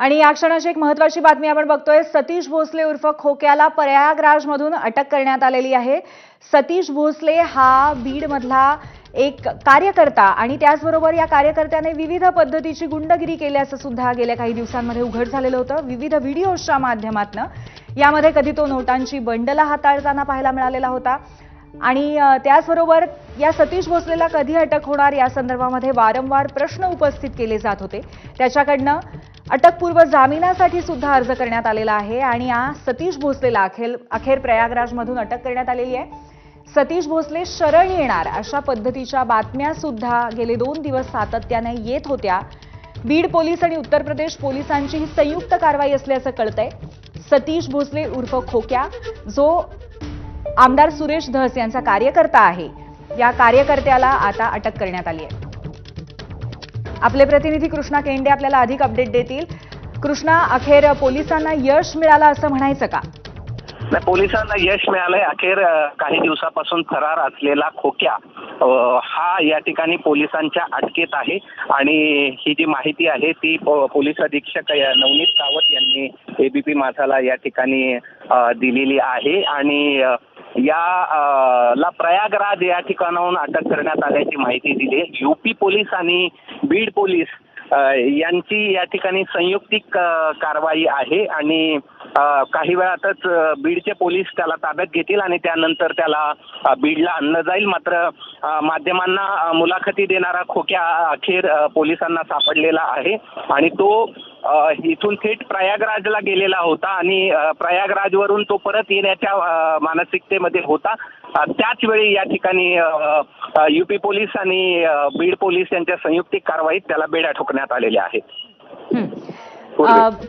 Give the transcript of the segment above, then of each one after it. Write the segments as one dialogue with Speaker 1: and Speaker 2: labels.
Speaker 1: आणि या क्षणाची एक महत्त्वाची बातमी आपण बघतोय। सतीश भोसले उर्फ खोक्याला प्रयागराजमधून अटक करण्यात आलेली आहे। सतीश भोसले हा बीड मधला एक कार्यकर्ता आणि त्याचबरोबर या कार्यकर्त्याने विविध पद्धतीची गुंडगिरी केल्याचं सुद्धा गेल्या काही दिवसांमध्ये उघड झालेलं होतं। विविध व्हिडिओच्या माध्यमातून यामध्ये कधी तो नोटांची बंडल हाताळताना पाहायला मिळालेला होता आणि त्याचबरोबर या सतीश भोसलेला कधी अटक होणार या संदर्भामध्ये वारंवार प्रश्न उपस्थित केले जात होते। त्याच्याकडनं अटकपूर्व जामिनासाठी सुद्धा अर्ज करण्यात आलेला आहे आणि या सतीश भोसलेला अखेर प्रयागराजमधून अटक करण्यात आलेली आहे। सतीश भोसले शरण येणार अशा पद्धतीच्या बातम्या सुद्धा गेले 2 दिवस सातत्याने येत होत्या। बीड पोलीस आणि उत्तर प्रदेश पोलिसांची ही संयुक्त कारवाई असल्याचं कळतंय। सतीश भोसले उर्फ खोक्या जो आमदार सुरेश धस यांचा कार्यकर्ता आहे, या कार्यकर्त्याला आता अटक करण्यात आली आहे। आपले प्रतिनिधी कृष्णा केंडे आपल्याला अधिक अपडेट देतील। कृष्णा, अखेर पोलिसांना यश मिळालं असं म्हणायचं का?
Speaker 2: पोलिसांना यश मिळालंय। अखेर काही दिवसापासून फरार असलेला खोक्या हा या ठिकाणी पोलिसांच्या अटकेत आहे आणि ही जी माहिती आहे ती पोलीस अधीक्षक नवनीत सावत यांनी एबीपी माझाला या ठिकाणी दिलेली आहे आणि ला प्रयागराज या ठिकाणाहून अटक करण्यात आल्याची माहिती दिली। यूपी पोलीस आणि बीड पोलीस यांची या ठिकाणी संयुक्तिक कारवाई आहे आणि काही वेळातच बीडचे पोलीस त्याला ताब्यात घेतील आणि त्यानंतर त्याला बीडला आणलं जाईल। मात्र माध्यमांना मुलाखती देणारा खोक्या अखेर पोलिसांना सापडलेला आहे आणि तो इथून थेट प्रयागराजला गेलेला होता आणि प्रयागराजवरून तो परत येण्याच्या मानसिकतेमध्ये होता। त्याच वेळी या ठिकाणी यूपी पोलीस आणि बीड पोलीस यांच्या संयुक्तिक कारवाईत त्याला बेड्या ठोकण्यात आलेल्या आहेत।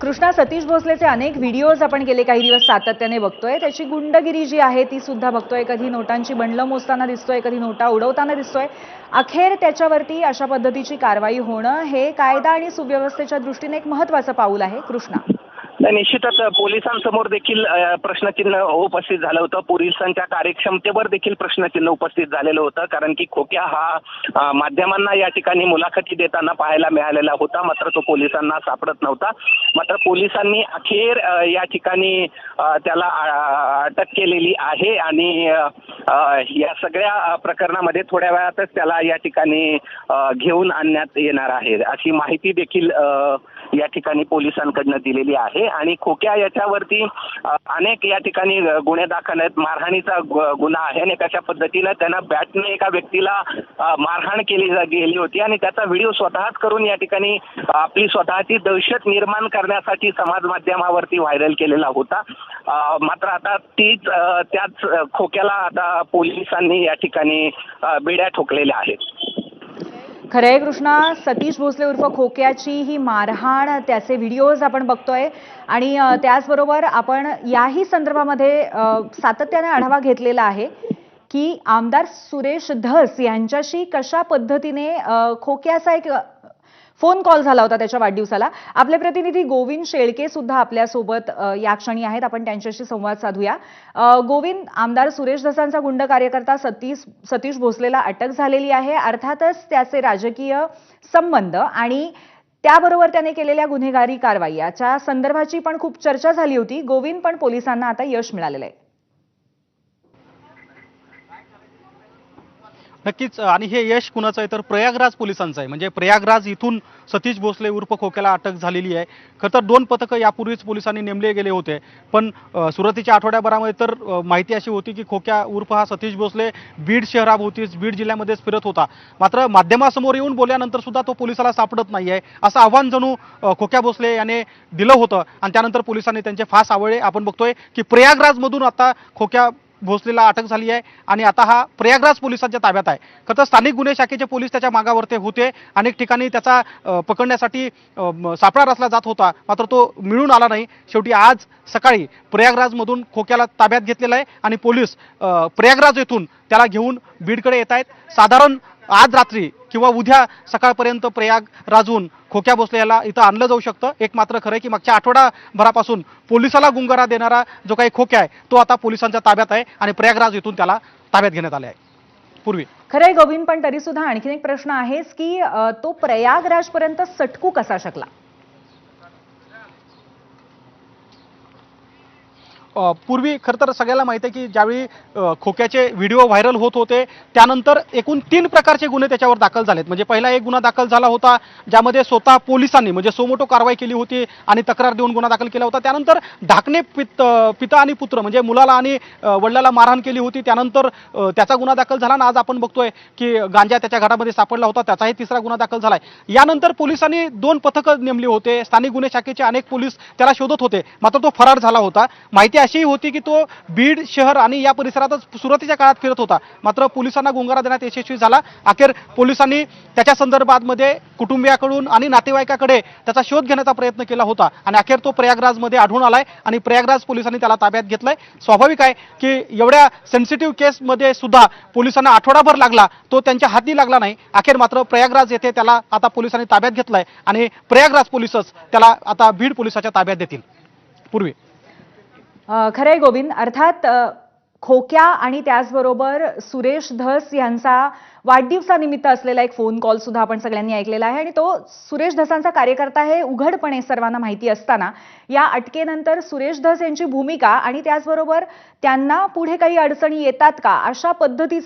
Speaker 1: कृष्णा, सतीश भोसलेचे अनेक व्हिडिओज आपण गेले काही दिवस सातत्याने बघतोय। त्याची गुंडगिरी जी आहे ती सुद्धा बघतोय। कधी नोटांची बंडलं मोजताना दिसतोय, कधी नोटा उडवताना दिसतोय। अखेर त्याच्यावरती अशा पद्धतीची कारवाई होणं हे कायदा आणि सुव्यवस्थेच्या दृष्टीने एक महत्त्वाचं पाऊल आहे। कृष्णा,
Speaker 2: निश्चितच पोलिसांसमोर देखील प्रश्नचिन्ह उपस्थित झालं होतं। पोलिसांच्या कार्यक्षमतेवर देखील प्रश्नचिन्ह उपस्थित झालेलं होतं, कारण की खोक्या हा माध्यमांना या ठिकाणी मुलाखती देताना पाहायला मिळालेला होता, मात्र तो पोलिसांना सापडत नव्हता। मात्र पोलिसांनी अखेर या ठिकाणी त्याला अटक केलेली आहे आणि या सगळ्या प्रकरणामध्ये थोड्या वेळातच त्याला या ठिकाणी घेऊन आणण्यात येणार आहे अशी माहिती देखील या ठिकाणी पोलिसांकडनं दिलेली आहे। आणि खोक्या याच्यावरती अनेक या ठिकाणी गुन्हे दाखल आहेत। मारहाणीचा गुन्हा आहे आणि कशा पद्धतीनं त्यानं बॅटने एका व्यक्तीला मारहाण केली गेली होती आणि त्याचा व्हिडिओ स्वतःच करून या ठिकाणी आपली स्वतःची दहशत निर्माण करण्यासाठी समाज माध्यमावरती व्हायरल केलेला होता। मात्र आता त्याच खोक्याला आता पोलिसांनी या ठिकाणी बेड्या ठोकलेल्या आहेत।
Speaker 1: खरंय कृष्णा, सतीश भोसले उर्फ खोक्याची ही मारहाण, त्याचे व्हिडिओज आपण बघतोय आणि त्याचबरोबर आपण याही संदर्भामध्ये सातत्याने आढावा घेतलेला आहे की आमदार सुरेश धस यांच्याशी कशा पद्धतीने खोक्याचा एक फोन कॉल झाला होता त्याच्या वाढदिवसाला। आपले प्रतिनिधी गोविंद शेळके सुद्धा आपल्यासोबत या क्षणी आहेत, आपण त्यांच्याशी संवाद साधूया। गोविंद, आमदार सुरेश धसांचा गुंड कार्यकर्ता सतीश भोसलेला अटक झालेली आहे। अर्थातच त्याचे राजकीय संबंध आणि त्याबरोबर त्याने केलेल्या गुन्हेगारी कारवाई याच्या संदर्भाची पण खूप चर्चा झाली होती। गोविंद, पण पोलिसांना आता यश मिळालेलं आहे।
Speaker 3: नक्कीच, आणि हे यश कुणाचं आहे तर प्रयागराज पोलिसांचं आहे। म्हणजे प्रयागराज इथून सतीश भोसले उर्फ खोक्याला अटक झालेली आहे। खरं तर 2 पथकं यापूर्वीच पोलिसांनी नेमले गेले होते, पण सुरुवातीच्या आठवड्याभरामध्ये तर माहिती अशी होती की खोक्या उर्फ हा सतीश भोसले बीड शहराभोवतीच बीड जिल्ह्यामध्येच फिरत होता। मात्र माध्यमासमोर येऊन बोलल्यानंतर सुद्धा तो पोलिसाला सापडत नाही आहे असं आव्हान जणू खोक्या भोसले याने दिलं होतं आणि त्यानंतर पोलिसांनी त्यांचे फास आवळले। आपण बघतोय की प्रयागराजमधून आता खोक्या भोसलेला अटक झाली आहे आणि आता हा प्रयागराज पोलिसांच्या ताब्यात आहे। खरं तर स्थानिक गुन्हे शाखेचे पोलीस त्याच्या मागावरती होते। अनेक ठिकाणी त्याचा पकडण्यासाठी सापळा रचला जात होता, मात्र तो मिळून आला नाही। शेवटी आज सकाळी प्रयागराजमधून खोक्याला ताब्यात घेतलेलं आहे आणि पोलीस प्रयागराज येथून त्याला घेऊन बीडकडे येत आहेत। साधारण आज रात्री किंवा उद्या सकाळपर्यंत प्रयागराजहून खोक्या भोसले याला इथं आणलं जाऊ शकतं। एक मात्र खरं आहे की मागच्या आठवडाभरापासून पोलिसाला गुंगारा देणारा जो काही खोक्या आहे तो आता पोलिसांच्या ताब्यात आहे आणि प्रयागराज येथून त्याला ताब्यात घेण्यात आले आहे। पूर्वी
Speaker 1: खरंय गोविंद, पण तरी सुद्धा आणखीन एक प्रश्न आहेच की तो प्रयागराजपर्यंत सटकू कसा शकला?
Speaker 3: पूर्वी खरं तर सगळ्याला माहिती आहे की ज्यावेळी खोक्याचे व्हिडिओ व्हायरल होत होते त्यानंतर एकूण 3 प्रकारचे गुन्हे त्याच्यावर दाखल झालेत. म्हणजे पहिला एक गुन्हा दाखल झाला होता ज्यामध्ये स्वतः पोलिसांनी म्हणजे सोमोटो कारवाई केली होती आणि तक्रार देऊन गुन्हा दाखल केला होता. त्यानंतर धाकणे पिता आणि पुत्र म्हणजे मुलाला आणि वडिलाला मारहाण केली होती. त्यानंतर त्याचा गुन्हा दाखल झाला आणि आज आपण बघतोय की गांजा त्याच्या घरामध्ये सापडला होता, त्याचाही 3रा गुन्हा दाखल झालाय. यानंतर पोलिसांनी 2 पथकं नेमली होते. स्थानिक गुन्हे शाखेचे अनेक पोलीस त्याला शोधत होते, मात्र तो फरार झाला होता. माहिती अशीही होती की तो बीड शहर आणि या परिसरातच सुरुवातीच्या काळात फिरत होता, मात्र पोलिसांना गुंगारा देण्यात यशस्वी झाला. अखेर पोलिसांनी त्याच्या संदर्भात मध्ये कुटुंबियाकडून आणि नातेवाईकाकडे त्याचा शोध घेण्याचा प्रयत्न केला होता आणि अखेर तो प्रयागराजमध्ये आढळून आलाय आणि प्रयागराज पोलिसांनी त्याला ताब्यात घेतलंय. स्वाभाविक आहे की एवढ्या सेन्सिटिव्ह केसमध्ये सुद्धा पोलिसांना आठवडाभर लागला, तो त्यांच्या हाती लागला नाही. अखेर मात्र प्रयागराज येथे त्याला आता पोलिसांनी ताब्यात घेतलंय आणि प्रयागराज पोलीसच त्याला आता बीड पोलिसाच्या ताब्यात देतील. पूर्वी
Speaker 1: खरंय गोविंद, अर्थात खोक्या आणि त्याचबरोबर सुरेश धस यांचा वाढदिवसानिमित्त असलेला एक फोन कॉल सुद्धा आपण सगळ्यांनी ऐकलेला आहे आणि तो सुरेश धसांचा कार्यकर्ता हे उघडपणे सर्वांना माहिती असताना या अटकेनंतर सुरेश धस यांची भूमिका आणि त्याचबरोबर त्यांना पुढे काही अडचणी येतात का अशा पद्धतीचे